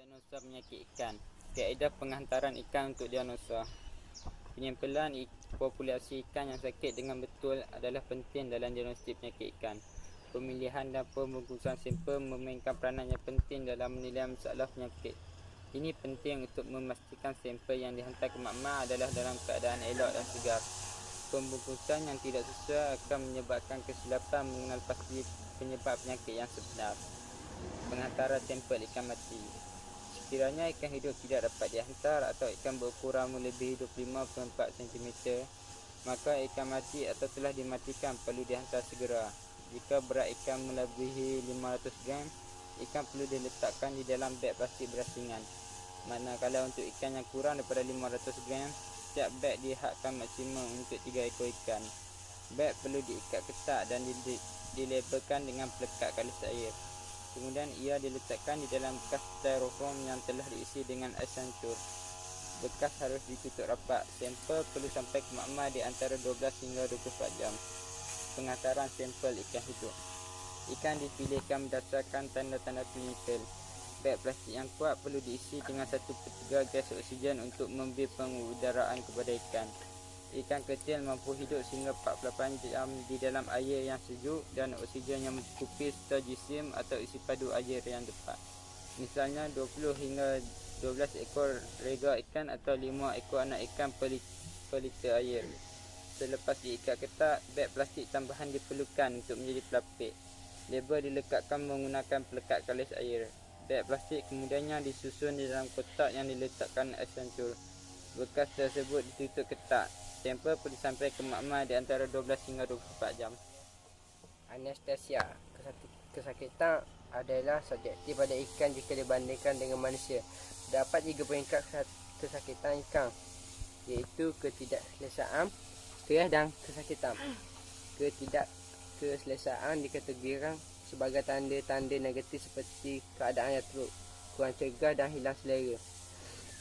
Diagnosa penyakit ikan. Kaedah penghantaran ikan untuk diagnosa. Penyimpulan populasi ikan yang sakit dengan betul adalah penting dalam diagnostik penyakit ikan. Pemilihan dan pembungkusan sampel memainkan peranan yang penting dalam menilai masalah penyakit. Ini penting untuk memastikan sampel yang dihantar ke makmal adalah dalam keadaan elok dan segar. Pembungkusan yang tidak sesuai akan menyebabkan kesilapan mengenal pasti penyebab penyakit yang sebenar. Penghantaran sampel ikan mati. Sekiranya ikan hidup tidak dapat dihantar atau ikan berukuran melebihi 25.4 cm, maka ikan mati atau telah dimatikan perlu dihantar segera. Jika berat ikan melebihi 500 gram, ikan perlu diletakkan di dalam beg plastik berasingan. Manakala untuk ikan yang kurang daripada 500 gram, setiap beg dihadkan maksimum untuk 3 ekor ikan. Beg perlu diikat ketat dan dilabelkan dengan pelekat kalis air. Kemudian ia diletakkan di dalam bekas styrofoam yang telah diisi dengan ais hancur. Bekas harus ditutup rapat. Sampel perlu sampai ke makmal di antara 12 hingga 24 jam. Penghantaran sampel ikan hidup. Ikan dipilihkan berdasarkan tanda-tanda klinikal. Beg plastik yang kuat perlu diisi dengan 1/3 gas oksigen untuk memberi pengudaraan kepada ikan. Ikan kecil mampu hidup sehingga 48 jam di dalam air yang sejuk dan oksigen yang mencukupi serta jisim atau isi padu air yang tepat. Misalnya 20 hingga 12 ekor rega ikan atau 5 ekor anak ikan per liter air. Selepas diikat ketat, beg plastik tambahan diperlukan untuk menjadi pelapik. Label dilekatkan menggunakan pelekat kalis air. Beg plastik kemudiannya disusun di dalam kotak yang diletakkan ais hancur. Bekas tersebut ditutup ketat. Sampel perlu sampai ke makmal di antara 12 hingga 24 jam. Anestesia. Kesakitan adalah subjektif pada ikan jika dibandingkan dengan manusia. Terdapat 3 peringkat kesakitan ikan, iaitu ketidakselesaan, stres dan kesakitan. Ketidakselesaan dikategorikan sebagai tanda-tanda negatif seperti keadaan yang teruk, kurang cergas dan hilang selera.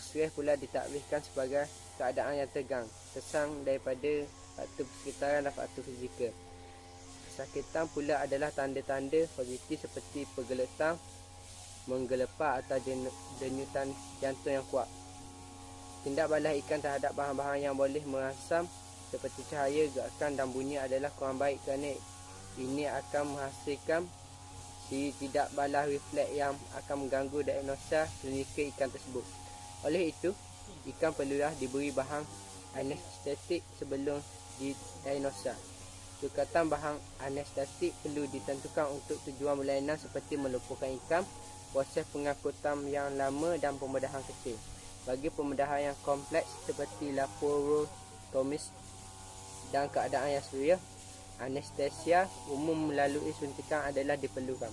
Stres pula ditakwilkan sebagai keadaan yang tegang, kesang daripada faktor persekitaran dan faktor fizikal. Kesakitan pula adalah tanda-tanda positif seperti pergeletar, menggelepar atau denyutan jantung yang kuat. Tindak balas ikan terhadap bahan-bahan yang boleh merangsang seperti cahaya, gerakan dan bunyi adalah kurang baik kerana ini akan menghasilkan si tidak balas refleks yang akan mengganggu diagnosa klinikal ikan tersebut. Oleh itu, ikan perlulah diberi bahan anestetik sebelum didiagnosa. Sukatan bahan anestetik perlu ditentukan untuk tujuan berlainan seperti melumpuhkan ikan, proses pengangkutan yang lama dan pembedahan kecil. Bagi pembedahan yang kompleks seperti laparotomis dan keadaan yang serius, anestesia umum melalui suntikan adalah diperlukan.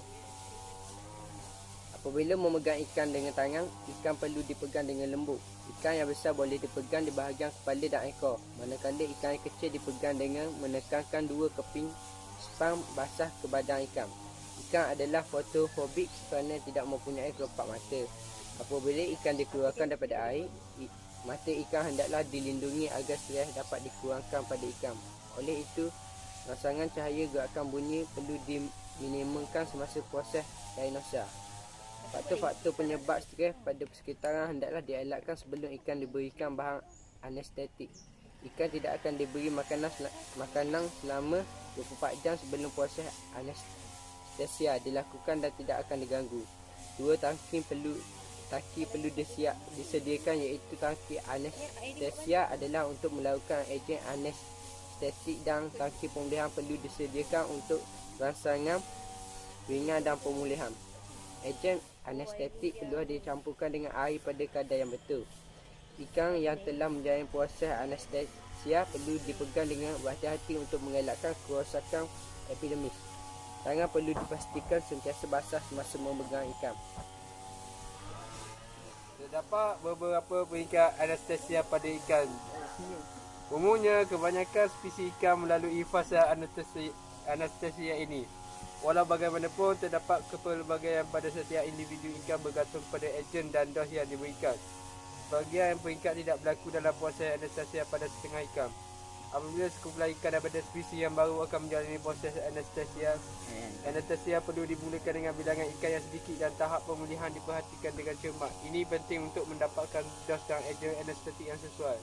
Apabila memegang ikan dengan tangan, ikan perlu dipegang dengan lembut. Ikan yang besar boleh dipegang di bahagian kepala dan ekor, manakala ikan yang kecil dipegang dengan menekankan 2 keping spam basah ke badan ikan. Ikan adalah fotofobik kerana tidak mempunyai kelopak mata. Apabila ikan dikeluarkan daripada air, mata ikan hendaklah dilindungi agar stres dapat dikurangkan pada ikan. Oleh itu, rangsangan cahaya, gerakan bunyi perlu diminimalkan semasa proses diagnosa. Faktor-faktor penyebab stres pada persekitaran hendaklah dielakkan sebelum ikan diberikan bahan anestetik. Ikan tidak akan diberi makanan selama 24 jam sebelum proses anestesia dilakukan dan tidak akan diganggu. 2 tangki perlu disediakan, iaitu tangki anestesia adalah untuk melakukan ejen anestetik dan tangki pemulihan perlu disediakan untuk rangsangan ringan dan pemulihan. Ejen anestetik perlu dicampurkan dengan air pada kadar yang betul. Ikan yang telah menjalani proses anestesia perlu dipegang dengan berhati-hati untuk mengelakkan kerosakan epidermis. Tangan perlu dipastikan sentiasa basah semasa memegang ikan. Terdapat beberapa peringkat anestesia pada ikan. Umumnya, kebanyakan spesies ikan melalui fasa anestesia ini. Walau bagaimanapun, terdapat kepelbagaian pada setiap individu ikan bergantung pada ejen dan dos yang diberikan. Sebahagian peringkat tidak berlaku dalam proses anestesia pada setengah ikan. Apabila sekumpulan ikan daripada spesies yang baru akan menjalani proses anestesia, anestesia perlu dimulakan dengan bilangan ikan yang sedikit dan tahap pemulihan diperhatikan dengan cermat. Ini penting untuk mendapatkan dos dan ejen anestetik yang sesuai.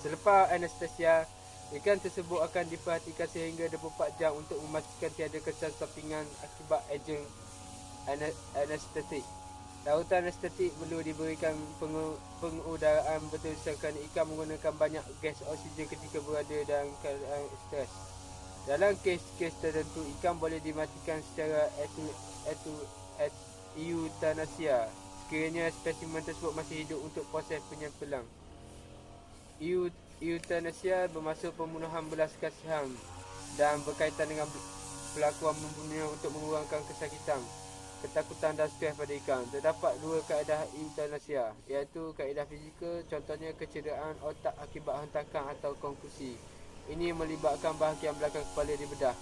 Selepas anestesia, ikan tersebut akan diperhatikan sehingga 24 jam untuk memastikan tiada kesan sampingan akibat ejen anestetik. Larutan anestetik perlu diberikan pengudaraan berdasarkan ikan menggunakan banyak gas oksigen ketika berada dalam keadaan stres. Dalam kes-kes tertentu, ikan boleh dimatikan secara eutanasia sekiranya spesimen tersebut masih hidup untuk proses penyempelang. Eutanasia bermaksud pembunuhan belas kasihan dan berkaitan dengan pelakuan membunuhnya untuk mengurangkan kesakitan, ketakutan dan stres pada ikan. Terdapat dua kaedah eutanasia, iaitu kaedah fizikal, contohnya kecederaan otak akibat hentakan atau konkusi. Ini melibatkan bahagian belakang kepala dibedah.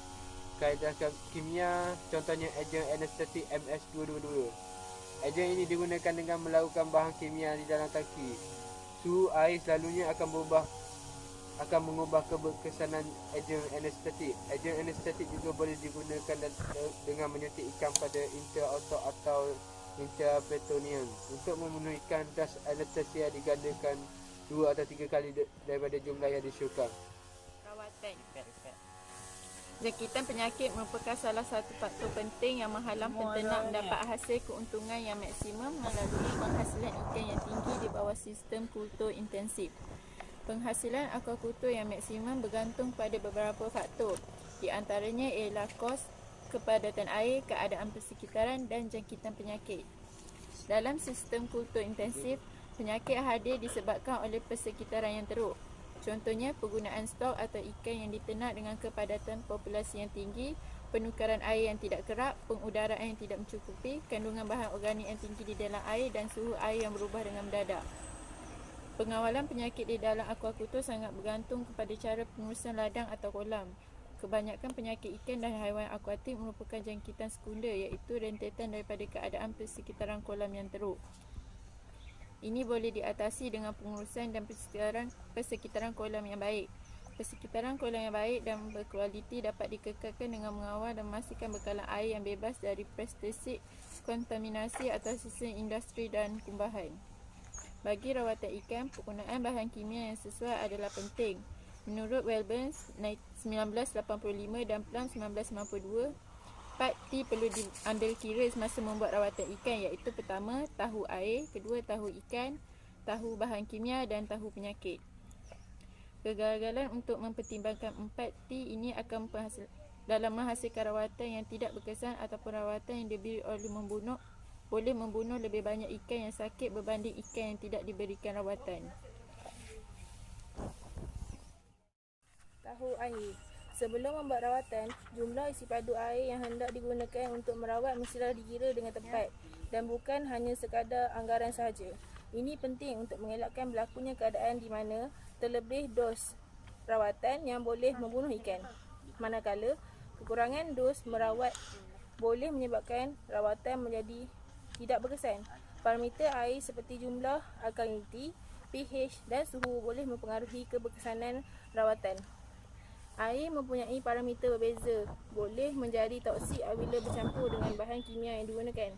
Kaedah kimia, contohnya ejen anestetik MS222. Ejen ini digunakan dengan melakukan bahan kimia di dalam tangki. Suhu air selalunya akan mengubah keberkesanan ejen anestetik. Ejen anestetik juga boleh digunakan dengan menyuntik ikan pada intraotot atau intraperitoneum. Untuk membunuh ikan, das anestesia digandakan 2 atau 3 kali daripada jumlah yang disyorkan. Rawatan. Jangkitan penyakit merupakan salah satu faktor penting yang menghalang penternak mendapat hasil keuntungan yang maksimum melalui penghasilan ikan yang tinggi di bawah sistem kultur intensif. Penghasilan aquakultur yang maksimum bergantung pada beberapa faktor. Di antaranya ialah kos, kepadatan air, keadaan persekitaran dan jangkitan penyakit. Dalam sistem kultur intensif, penyakit hadir disebabkan oleh persekitaran yang teruk. Contohnya penggunaan stok atau ikan yang diternak dengan kepadatan populasi yang tinggi, penukaran air yang tidak kerap, pengudaraan yang tidak mencukupi, kandungan bahan organik yang tinggi di dalam air dan suhu air yang berubah dengan mendadak. Pengawalan penyakit di dalam aquakultur sangat bergantung kepada cara pengurusan ladang atau kolam. Kebanyakan penyakit ikan dan haiwan akuatik merupakan jangkitan sekunder, iaitu rentetan daripada keadaan persekitaran kolam yang teruk. Ini boleh diatasi dengan pengurusan dan persekitaran kolam yang baik. Persekitaran kolam yang baik dan berkualiti dapat dikekalkan dengan mengawal dan memastikan bekalan air yang bebas dari pestisida, kontaminasi atau sisa industri dan kumbahan. Bagi rawatan ikan, penggunaan bahan kimia yang sesuai adalah penting. Menurut Wellburn 1985 dan Plum 1992, 4T perlu diambil kira semasa membuat rawatan ikan, iaitu pertama, tahu air, kedua, tahu ikan, tahu bahan kimia dan tahu penyakit. Kegagalan untuk mempertimbangkan 4T ini akan dalam menghasilkan rawatan yang tidak berkesan ataupun rawatan yang diberi oleh boleh membunuh lebih banyak ikan yang sakit berbanding ikan yang tidak diberikan rawatan. Tahu air. Sebelum membuat rawatan, jumlah isi padu air yang hendak digunakan untuk merawat mestilah dikira dengan tepat dan bukan hanya sekadar anggaran sahaja. Ini penting untuk mengelakkan berlakunya keadaan di mana terlebih dos rawatan yang boleh membunuh ikan. Manakala kekurangan dos merawat boleh menyebabkan rawatan menjadi tidak berkesan. Parameter air seperti jumlah alkaliniti, pH dan suhu boleh mempengaruhi keberkesanan rawatan. Air mempunyai parameter berbeza, boleh menjadi toksik apabila bercampur dengan bahan kimia yang digunakan.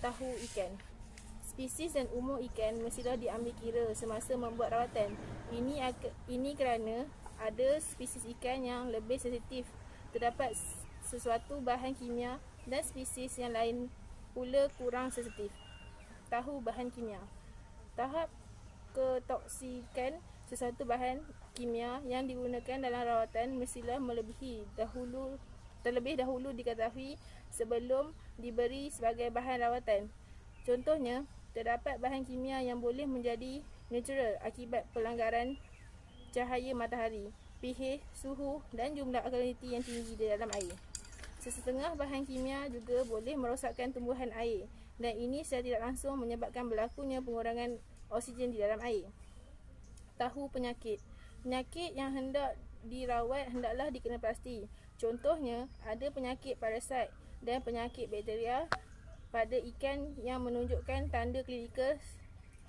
Tahu ikan. Spesies dan umur ikan mestilah diambil kira semasa membuat rawatan. Ini kerana ada spesies ikan yang lebih sensitif terdapat sesuatu bahan kimia dan spesies yang lain pula kurang sensitif. Tahu bahan kimia. Tahap ketoksikan sesuatu bahan kimia yang digunakan dalam rawatan mestilah terlebih dahulu diketahui sebelum diberi sebagai bahan rawatan. Contohnya, terdapat bahan kimia yang boleh menjadi natural akibat pelanggaran cahaya matahari, pH, suhu dan jumlah alkaliniti yang tinggi di dalam air. Sesetengah bahan kimia juga boleh merosakkan tumbuhan air dan ini secara tidak langsung menyebabkan berlakunya pengurangan oksigen di dalam air. Tahu penyakit. Penyakit yang hendak dirawat hendaklah dikena pasti. Contohnya, ada penyakit parasit dan penyakit bakteria pada ikan yang menunjukkan tanda klinikal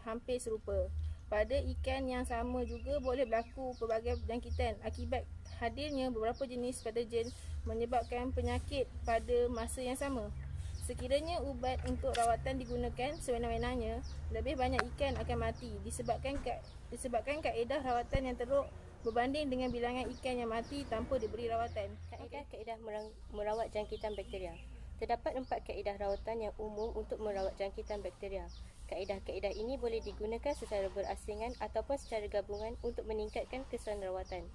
hampir serupa. Pada ikan yang sama juga boleh berlaku pelbagai jangkitan akibat hadirnya beberapa jenis patogen menyebabkan penyakit pada masa yang sama. Sekiranya ubat untuk rawatan digunakan sewenang-wenangnya, lebih banyak ikan akan mati disebabkan kaedah rawatan yang teruk berbanding dengan bilangan ikan yang mati tanpa diberi rawatan. Kaedah merawat jangkitan bakteria. Terdapat 4 kaedah rawatan yang umum untuk merawat jangkitan bakteria. Kaedah-kaedah ini boleh digunakan secara berasingan ataupun secara gabungan untuk meningkatkan kesan rawatan.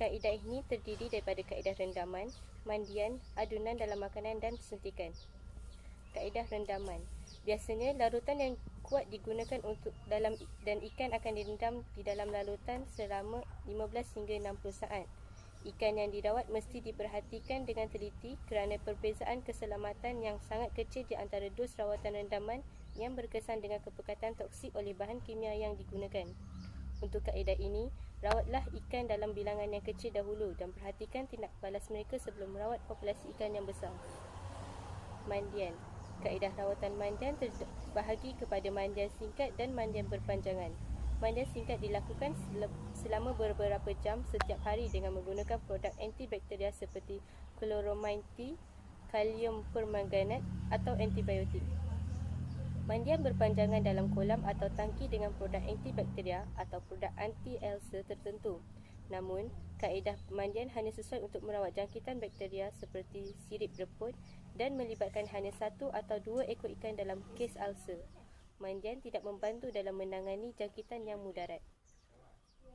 Kaedah ini terdiri daripada kaedah rendaman, mandian, adunan dalam makanan dan suntikan. Kaedah rendaman. Biasanya larutan yang kuat digunakan untuk dan ikan akan direndam di dalam larutan selama 15 hingga 60 saat. Ikan yang dirawat mesti diperhatikan dengan teliti kerana perbezaan keselamatan yang sangat kecil di antara dos rawatan rendaman yang berkesan dengan kepekatan toksik oleh bahan kimia yang digunakan. Untuk kaedah ini, rawatlah ikan dalam bilangan yang kecil dahulu dan perhatikan tindak balas mereka sebelum merawat populasi ikan yang besar. Mandian. Kaedah rawatan mandian terbahagi kepada mandian singkat dan mandian berpanjangan. Mandian singkat dilakukan selama beberapa jam setiap hari dengan menggunakan produk antibakteria seperti chloramine T, kalium permanganat atau antibiotik. Mandian berpanjangan dalam kolam atau tangki dengan produk antibakteria atau produk anti-ulcer tertentu. Namun, kaedah pemandian hanya sesuai untuk merawat jangkitan bakteria seperti sirip reput dan melibatkan hanya 1 atau 2 ekor ikan dalam kes ulcer. Mandian tidak membantu dalam menangani jangkitan yang mudarat.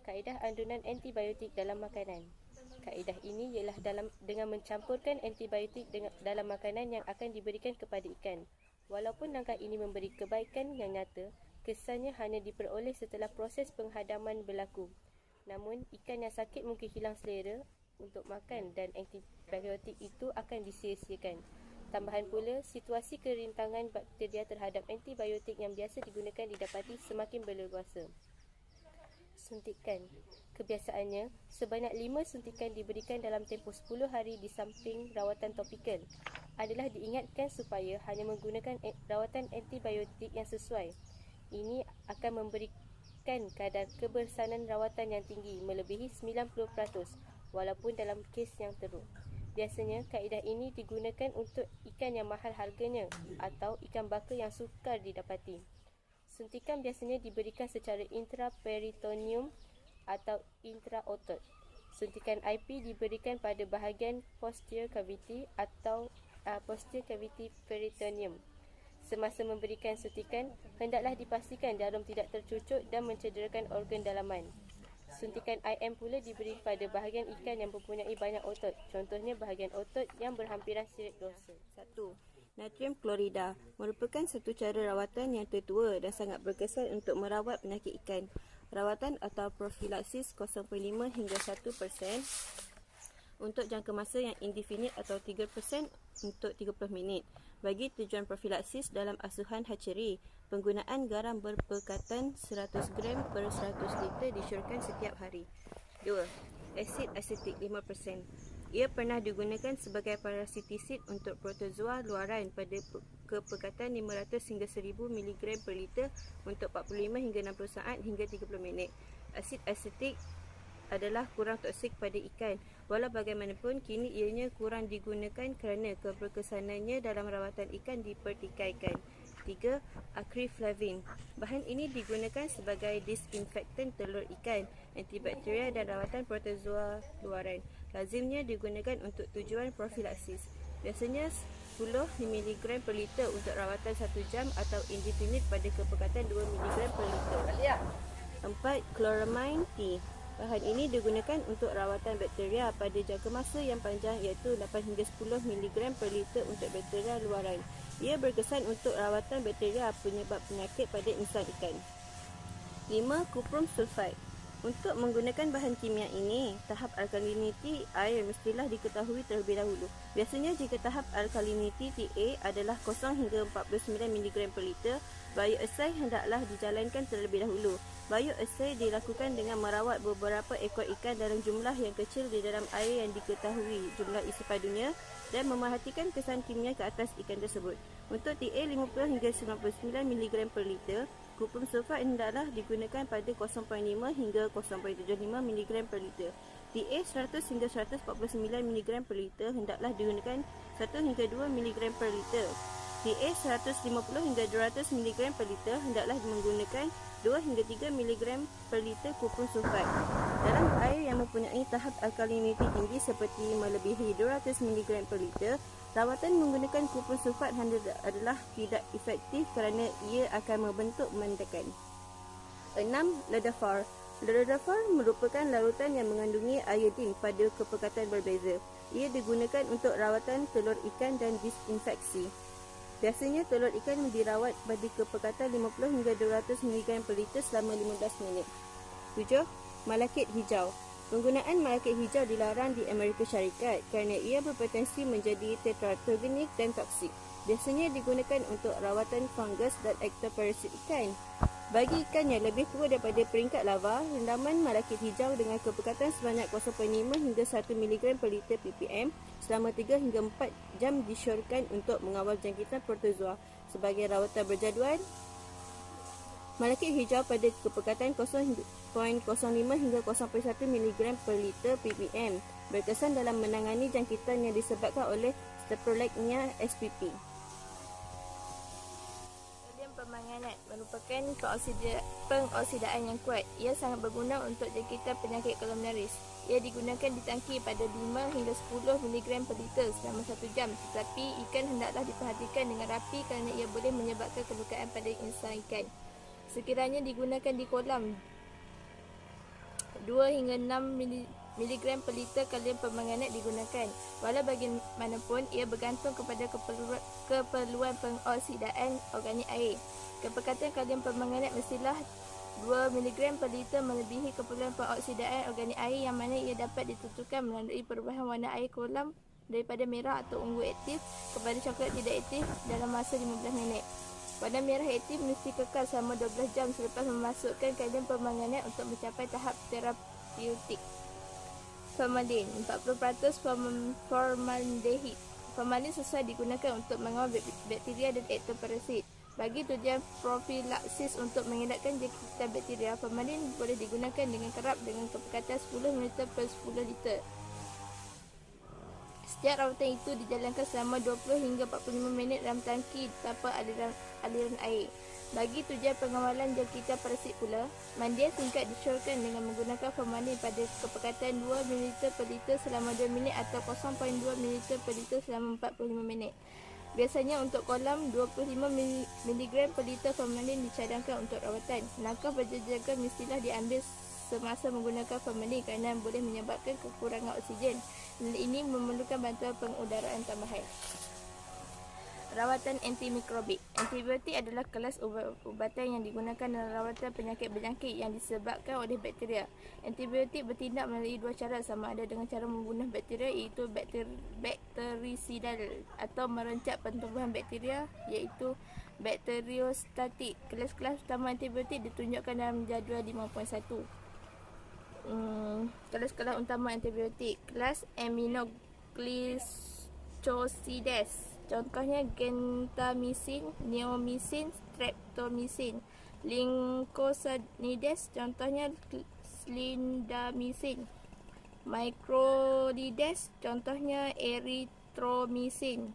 Kaedah adunan antibiotik dalam makanan. Kaedah ini ialah dengan mencampurkan antibiotik dalam makanan yang akan diberikan kepada ikan. Walaupun langkah ini memberi kebaikan yang nyata, kesannya hanya diperoleh setelah proses penghadaman berlaku. Namun, ikan yang sakit mungkin hilang selera untuk makan dan antibiotik itu akan disia-siakan. Tambahan pula, situasi kerintangan bakteria terhadap antibiotik yang biasa digunakan didapati semakin berleluasa. Suntikan. Kebiasaannya, sebanyak 5 suntikan diberikan dalam tempoh 10 hari di samping rawatan topikal. Adalah diingatkan supaya hanya menggunakan rawatan antibiotik yang sesuai. Ini akan memberikan kadar kebersanan rawatan yang tinggi melebihi 90% walaupun dalam kes yang teruk. Biasanya, kaedah ini digunakan untuk ikan yang mahal harganya atau ikan baka yang sukar didapati. Suntikan biasanya diberikan secara intraperitoneum atau intraotot. Suntikan IP diberikan pada bahagian posterior cavity atau posterior cavity peritoneum. Semasa memberikan suntikan, hendaklah dipastikan jarum tidak tercucuk dan mencederakan organ dalaman. Suntikan IM pula diberi pada bahagian ikan yang mempunyai banyak otot. Contohnya bahagian otot yang berhampiran sirip dorsal. 1. Natrium klorida merupakan satu cara rawatan yang tertua dan sangat berkesan untuk merawat penyakit ikan. Rawatan atau profilaksis 0.5 hingga 1% untuk jangka masa yang indefinite atau 3% untuk 30 minit. Bagi tujuan profilaksis dalam asuhan hatchery, penggunaan garam berpekatan 100 gram per 100 liter disyorkan setiap hari. 2. Asid asetik 5%. Ia pernah digunakan sebagai parasitisid untuk protozoa luaran pada kepekatan 500 hingga 1000 mg per liter untuk 45 hingga 60 saat hingga 30 minit. Asid asetik adalah kurang toksik pada ikan. Walau bagaimanapun, kini ianya kurang digunakan kerana keberkesanannya dalam rawatan ikan dipertikaikan. 3. Acriflavine. Bahan ini digunakan sebagai disinfektan telur ikan, antibakteria dan rawatan protozoa luaran. Lazimnya digunakan untuk tujuan profilaksis. Biasanya 10 mg per liter untuk rawatan 1 jam atau indefinite pada kepekatan 2 mg per liter. 4. Chloramine T. Bahan ini digunakan untuk rawatan bakteria pada jangka masa yang panjang iaitu 8 hingga 10 mg per liter untuk bakteria luaran. Ia berkesan untuk rawatan bakteria penyebab penyakit pada insan ikan. 5. Cuprum sulfide. Untuk menggunakan bahan kimia ini, tahap alkaliniti air mestilah diketahui terlebih dahulu. Biasanya jika tahap alkaliniti TA adalah 0 hingga 49 mg per liter, bioassay hendaklah dijalankan terlebih dahulu. Bioassay dilakukan dengan merawat beberapa ekor ikan dalam jumlah yang kecil di dalam air yang diketahui jumlah isi padunya dan memerhatikan kesan kimia ke atas ikan tersebut. Untuk TA 50 hingga 99 mg per liter, Kuprum sulfat hendaklah digunakan pada 0.5 hingga 0.75 mg per liter. TA 100 hingga 149 mg per liter hendaklah digunakan 1 hingga 2 mg per liter. TA 150 hingga 200 mg per liter hendaklah menggunakan 2 hingga 3 mg per liter kuprum sulfat. Dalam air yang mempunyai tahap alkaliniti tinggi seperti melebihi 200 mg per liter, rawatan menggunakan kuprum sulfat adalah tidak efektif kerana ia akan membentuk mendekan. 6. Ledafar. Ledafar merupakan larutan yang mengandungi iodin pada kepekatan berbeza. Ia digunakan untuk rawatan telur ikan dan disinfeksi. Biasanya telur ikan dirawat pada kepekatan 50 hingga 200 mg per liter selama 15 minit. 7. Malakit hijau. Penggunaan malakit hijau dilarang di Amerika Syarikat kerana ia berpotensi menjadi tetratogenik dan toksik. Biasanya digunakan untuk rawatan fungus dan ektoparasit ikan. Bagi ikan yang lebih tua daripada peringkat lava, rendaman malakit hijau dengan kepekatan sebanyak 0.5 hingga 1 mg per liter ppm selama 3 hingga 4 jam disyorkan untuk mengawal jangkitan protozoa. Sebagai rawatan berjadual, malakit hijau pada kepekatan 0.05 hingga 0.1 mg per liter ppm berkesan dalam menangani jangkitan yang disebabkan oleh Staphylocnia spp. Permanganat merupakan pengoksidaan yang kuat. Ia sangat berguna untuk jangkitan penyakit kolumnaris. Ia digunakan di tangki pada 5 hingga 10 mg per liter selama 1 jam. Tetapi ikan hendaklah diperhatikan dengan rapi kerana ia boleh menyebabkan kelukaan pada insan ikan. Sekiranya digunakan di kolam, 2 hingga 6 mg per liter kalium permanganat digunakan. Walau bagaimanapun, ia bergantung kepada keperluan pengoksidaan organik air. Kepekatan kalium permanganat mestilah 2 mg per liter melebihi keperluan pengoksidaan organik air yang mana ia dapat ditentukan melalui perubahan warna air kolam daripada merah atau ungu aktif kepada coklat tidak aktif dalam masa 15 minit. Warna merah aktif mesti kekal selama 12 jam selepas memasukkan kalium permanganat untuk mencapai tahap terapeutik. Formalin 40% formaldehid. Formalin sesuai digunakan untuk mengawal bakteria dan ektoparasit. Bagi tujuan profilaksis untuk mengelakkan jangkitan bakteria, formalin boleh digunakan dengan kerap dengan kepekatan 10 ml per 10 liter. Setiap rawatan itu dijalankan selama 20 hingga 45 minit dalam tangki tanpa aliran air. Bagi tujuan pengawalan jangkitan parasit pula, mandian singkat disyorkan dengan menggunakan formalin pada kepekatan 2 ml per liter selama 2 minit atau 0.2 ml per liter selama 45 minit. Biasanya untuk kolam, 25 mg per liter formalin dicadangkan untuk rawatan. Langkah berjaga-jaga mestilah diambil semasa menggunakan formalin kerana boleh menyebabkan kekurangan oksigen. Dan ini memerlukan bantuan pengudaraan tambahan. Rawatan antimikrobik. Antibiotik adalah kelas ubatan yang digunakan dalam rawatan penyakit berjangkit yang disebabkan oleh bakteria. Antibiotik bertindak melalui dua cara, sama ada dengan cara membunuh bakteria iaitu bakterisidal atau merencap pertumbuhan bakteria iaitu bakteriostatik. Kelas-kelas utama antibiotik ditunjukkan dalam jadual 5.1. Kelas-kelas utama antibiotik. Kelas aminoglycosides. Contohnya gentamicin, neomycin, streptomycin. Lincosanides, contohnya clindamycin. Microlides, contohnya erythromycin.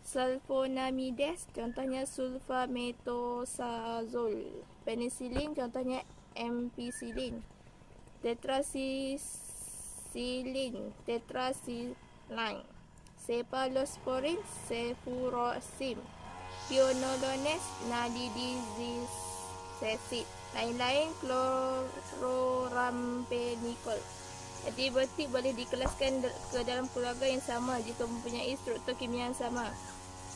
Sulfonamides, contohnya sulfametosazole. Penicillin, contohnya ampicillin. Tetracycline, tetracycline. Cephalosporin, cefuroxim. Pionolones, nalidizisesid. Lain-lain chlororampenicol. Antibiotik boleh dikelaskan ke dalam keluarga yang sama jika mempunyai struktur kimia yang sama.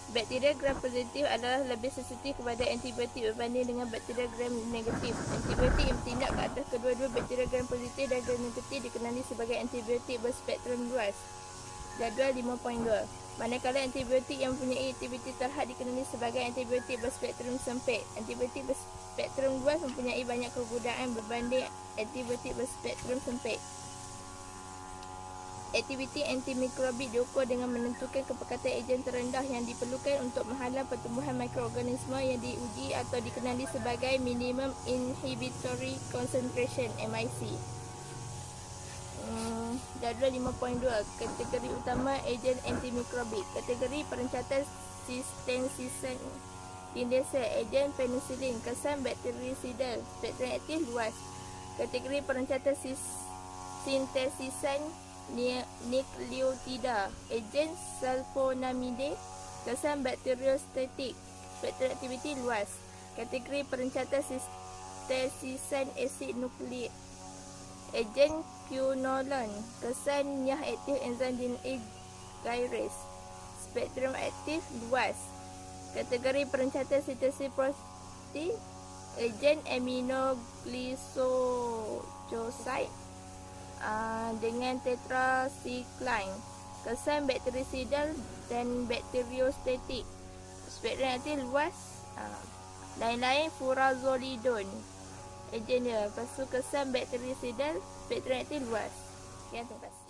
Bakteria gram positif adalah lebih sensitif kepada antibiotik berbanding dengan bakteria gram negatif. Antibiotik yang bertindak ke atas kedua-dua bakteria gram positif dan gram negatif dikenali sebagai antibiotik berspektrum luas. Jadual 5.2. Manakala antibiotik yang mempunyai aktiviti terhad dikenali sebagai antibiotik berspektrum sempit. Antibiotik berspektrum luas mempunyai banyak kegunaan berbanding antibiotik berspektrum sempit. Aktiviti antimikrobik diukur dengan menentukan kepekatan ejen terendah yang diperlukan untuk menghalang pertumbuhan mikroorganisme yang diuji atau dikenali sebagai minimum inhibitory concentration MIC. Jadual 5.2 kategori utama ejen antimikrobik. Kategori perencatan sistensisan tindasa ejen penicillin, kesan bakterisidal, spektrum aktif luas. Kategori perencatan sintesisan nukleotida, ejen sulfonamide, kesan bakteriostatik, spektrum aktiviti luas. Kategori perencatan sintesisan asid nukleik, ejen quinolone, kesan nyah aktif enzim DNA gyrase, spektrum aktif luas. Kategori perencatan sintesis protein, ejen aminoglycoside dengan tetracycline, kesan bakterisidal dan bakteriostatik, spektrum aktif luas. Lain-lain furazolidon, ejen dia. Lepas tu kesan bakterisidal, spektrum aktif luas. Sekian, terima kasih.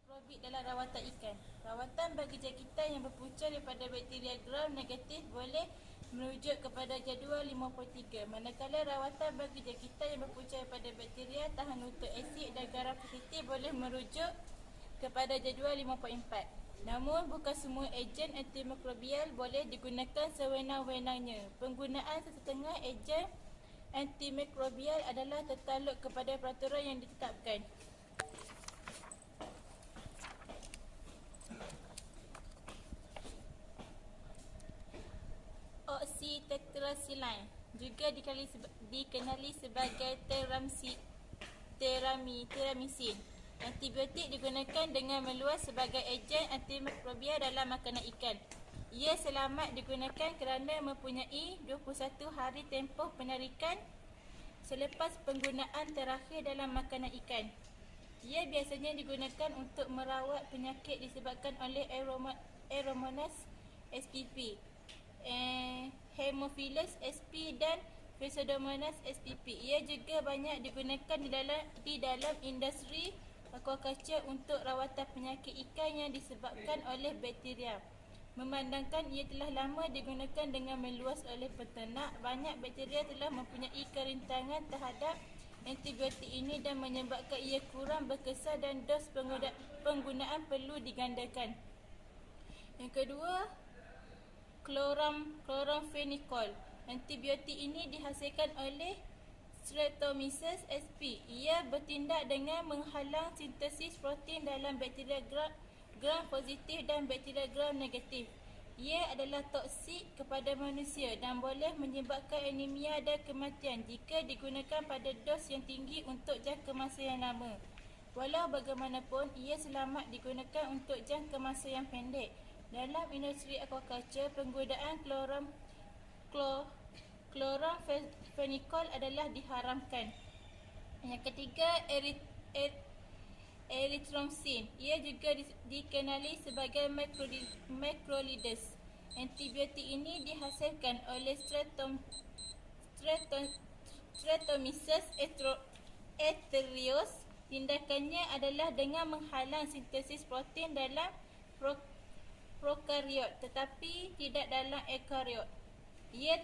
Mikrobik dalam rawatan ikan. Rawatan bagi jangkitan yang berpunca daripada bakteria gram negatif boleh merujuk kepada jadual 5.3, manakala rawatan bagi jangkitan yang berpunca daripada bakteria tahan untuk asid dan garam positif boleh merujuk kepada jadual 5.4. Namun bukan semua ejen antimikrobial boleh digunakan sewenang-wenangnya. Penggunaan sesetengah ejen antimikrobial adalah tertakluk kepada peraturan yang ditetapkan. Oxytetracycline juga dikenali sebagai teramisin. Antibiotik digunakan dengan meluas sebagai ejen antimikrobial dalam makanan ikan. Ia selamat digunakan kerana mempunyai 21 hari tempoh penarikan selepas penggunaan terakhir dalam makanan ikan. Ia biasanya digunakan untuk merawat penyakit disebabkan oleh Aeromonas spp, Haemophilus sp dan Pseudomonas spp. Ia juga banyak digunakan di dalam industri aquaculture untuk rawatan penyakit ikan yang disebabkan oleh bakteria. Memandangkan ia telah lama digunakan dengan meluas oleh peternak, banyak bakteria telah mempunyai kerintangan terhadap antibiotik ini dan menyebabkan ia kurang berkesan dan dos penggunaan perlu digandakan. Yang kedua, chloramphenicol. Antibiotik ini dihasilkan oleh Streptomyces sp. Ia bertindak dengan menghalang sintesis protein dalam bakteria gram positif dan bakteria gram negatif. Ia adalah toksik kepada manusia dan boleh menyebabkan anemia dan kematian jika digunakan pada dos yang tinggi untuk jangka masa yang lama. Walau bagaimanapun, ia selamat digunakan untuk jangka masa yang pendek. Dalam industri aquaculture, penggunaan chloramphenicol adalah diharamkan. Yang ketiga, erythromycin. Ia juga dikenali sebagai macrolides. Antibiotik ini dihasilkan oleh Streptomyces erythroideus. Tindakannya adalah dengan menghalang sintesis protein dalam prokariot tetapi tidak dalam eukariot. Ia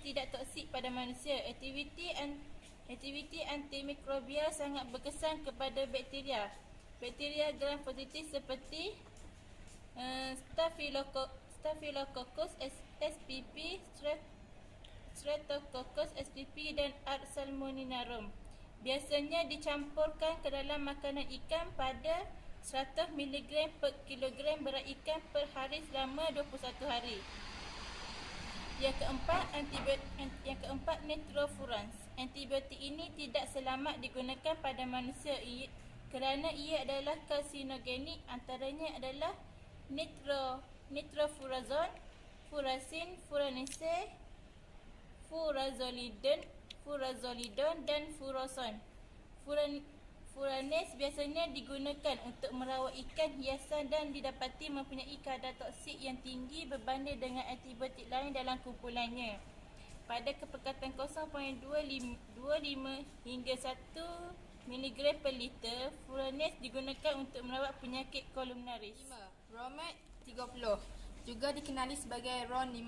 tidak toksik pada manusia. Aktiviti antimikrobial sangat berkesan kepada bakteria. Bakteria gram positif seperti Staphylococcus spp, Streptococcus spp dan Salmoninarum biasanya dicampurkan ke dalam makanan ikan pada 100 mg per kilogram berat ikan per hari selama 21 hari. Yang keempat, nitrofurans. Antibiotik ini tidak selamat digunakan pada manusia kerana ia adalah karsinogenik. Antaranya adalah nitrofurazon, furasin, furanase, furazolidon dan furoson. Furanase biasanya digunakan untuk merawat ikan hiasan dan didapati mempunyai kadar toksik yang tinggi berbanding dengan antibiotik lain dalam kumpulannya. Pada kepekatan 0.25 hingga 1 miligram per liter. Furanase digunakan untuk merawat penyakit kolumnaris. 5. Romet 30 juga dikenali sebagai RO5.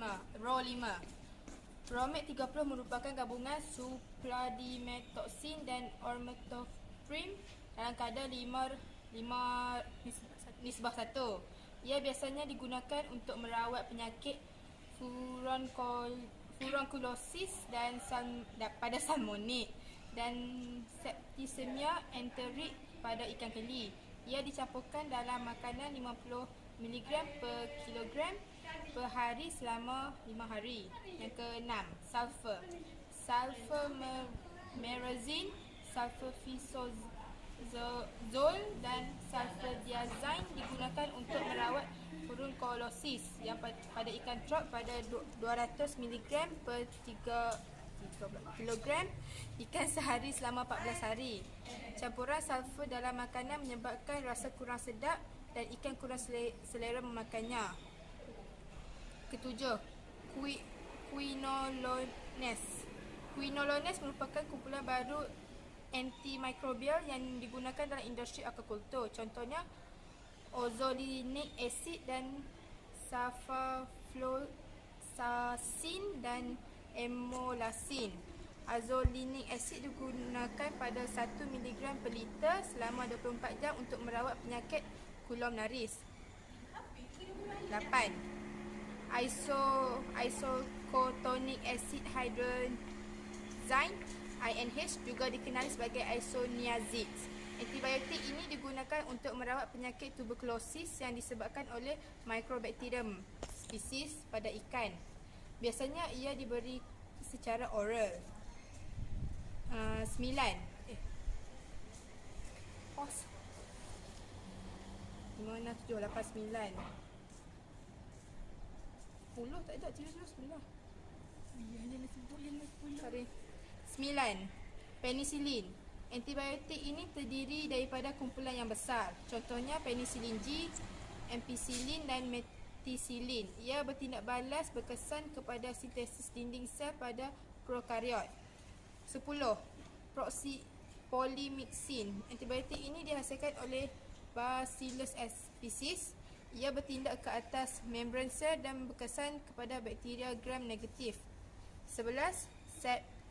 Romet 30 merupakan gabungan supradimetoxin dan ormetoprim dalam kadar 5:1. Ia biasanya digunakan untuk merawat penyakit furunculosis dan pada salmonid dan septicemia enteric pada ikan keli. Ia dicampurkan dalam makanan 50 mg per kilogram per hari selama 5 hari. Yang ke-6, sulfur. Sulfurmerazine, sulfurfisozole dan sulfurdiazine digunakan untuk merawat furunculosis yang pada ikan trout pada 200 mg per 3 kilogram ikan sehari selama 14 hari. Campuran sulfur dalam makanan menyebabkan rasa kurang sedap dan ikan kurang selera memakannya. Ketujuh, Quinolones merupakan kumpulan baru antimikrobial yang digunakan dalam industri aquaculture. Contohnya ozolinic acid dan sulfafloxacin dan emolasin. Azolinic acid digunakan pada 1 mg per liter selama 24 jam untuk merawat penyakit kolumnaris. 8. Isocotonic acid hydrazine INH juga dikenali sebagai isoniazids. Antibiotik ini digunakan untuk merawat penyakit tuberkulosis yang disebabkan oleh Mycobacterium spesies pada ikan. Biasanya ia diberi secara oral. 9. Pause. 5, 6, 7, 8, 9. 10 tak ada, 9. Sorry. 9. Penicillin. Antibiotik ini terdiri daripada kumpulan yang besar. Contohnya penicillin G, ampicillin dan methicillin. Ia bertindak balas berkesan kepada sintesis dinding sel pada prokariot. 10. Polymyxin. Antibiotik ini dihasilkan oleh Bacillus species. Ia bertindak ke atas membran sel dan berkesan kepada bakteria gram negatif. 11.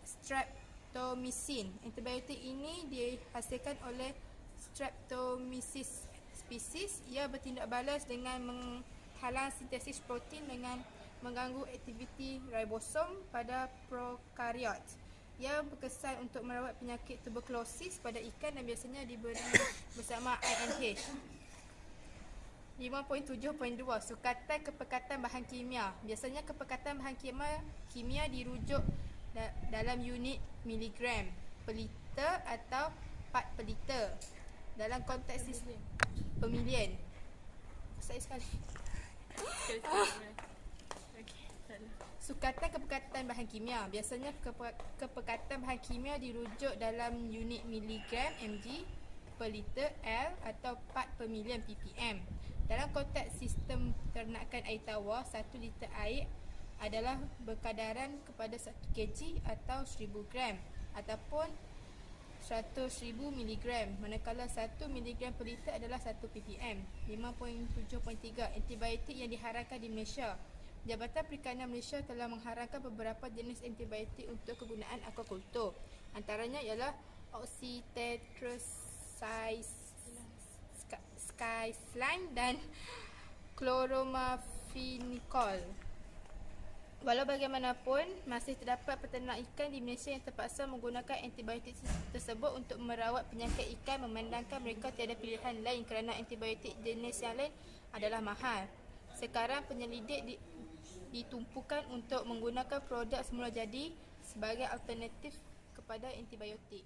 Streptomycin. Antibiotik ini dihasilkan oleh Streptomyces species. Ia bertindak balas dengan menghalang sintesis protein dengan mengganggu aktiviti ribosom pada prokariot. Ia berkesan untuk merawat penyakit tuberkulosis pada ikan dan biasanya diberi bersama INH. 5.7.2 Sukatan kepekatan bahan kimia. Biasanya kepekatan bahan kimia dirujuk dalam unit miligram per liter atau part per liter dalam konteks sistem pemilihan. Saya sekali. Sukatan kepekatan bahan kimia. Biasanya kepekatan bahan kimia dirujuk dalam unit miligram mg per liter L atau part per million ppm. Dalam konteks sistem ternakan air tawar, 1 liter air adalah berkadaran kepada 1 kg atau 1000 gram ataupun 100,000 mg, manakala 1 mg per liter adalah 1 ppm. 5.7.3 Antibiotik yang diharamkan di Malaysia. Jabatan Perikanan Malaysia telah mengharamkan beberapa jenis antibiotik untuk kegunaan aquaculture. Antaranya ialah oxytetracycline dan chloromaphenicol. Walau bagaimanapun, masih terdapat peternak ikan di Malaysia yang terpaksa menggunakan antibiotik tersebut untuk merawat penyakit ikan memandangkan mereka tiada pilihan lain kerana antibiotik jenis yang lain adalah mahal. Sekarang penyelidik ditumpukan untuk menggunakan produk semula jadi sebagai alternatif kepada antibiotik.